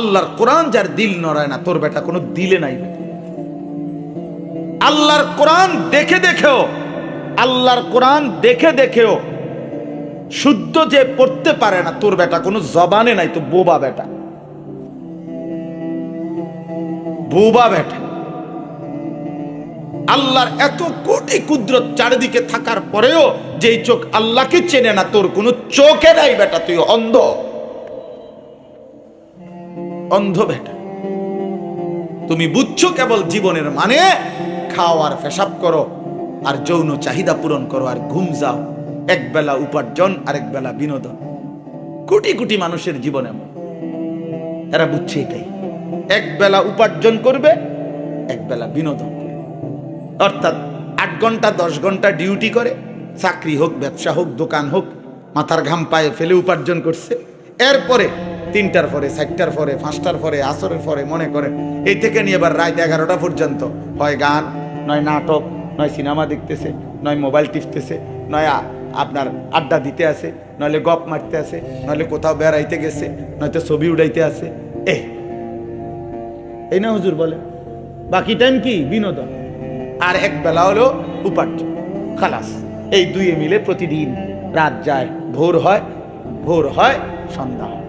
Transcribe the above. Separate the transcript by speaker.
Speaker 1: আল্লাহর কোরআন যার দিল নড়ায় না, তোর বেটা কোনো দিলে নাই। আল্লাহর কোরআন দেখে দেখেও, আল্লাহর কোরআন দেখে দেখেও শুদ্ধ যে পড়তে পারে না, তোর বেটা কোনো জবানে নাই, তো বোবা বেটা, বোবা বেটা। আল্লাহর এত কোটি কুদরত চারিদিকে থাকার পরেও যেই চোখ আল্লাহকে চেনে না, তোর কোনো চোখে নাই বেটা, তুই অন্ধ, অন্ধ বেটা। তুমি বুঝছো কেবল জীবনের মানে খাও আর পেশাব করো আর যৌন চাহিদা পূরণ করো আর ঘুম যাও, এক বেলা উপার্জন আর এক বেলা বিনোদন। কোটি কোটি মানুষের জীবন এমন, এরা বুঝছে এটাই, এক বেলা উপার্জন করবে, এক বেলা বিনোদন করবে। অর্থাৎ 8 ঘন্টা 10 ঘন্টা ডিউটি করে, চাকরি হোক, ব্যবসা হোক, দোকান হোক, মাথার ঘাম পায়ে ফেলে উপার্জন করছে। এরপরে 3টার পরে, 4টার পরে, 5টার পরে, আসরের পরে মনে করে এই থেকে নিয়ে এবার রাত 11টা পর্যন্ত হয় গান, নয় নাটক, নয় সিনেমা দেখতেছে, নয় মোবাইল টিপতেছে, নয় আপনার আড্ডা দিতে আসে, নইলে গপ মারতে আসে, নইলে কোথাও বেড়াইতে গেছে, নয়তো ছবি উড়াইতে আসে। এই না হুজুর বলে, বাকি টাইম কি বিনোদন, আর এক বেলা হলো উপার্জন, খালাস। এই দুইয়ে মিলে প্রতিদিন রাত যায়, ভোর হয়, ভোর হয়, সন্ধ্যা হয়।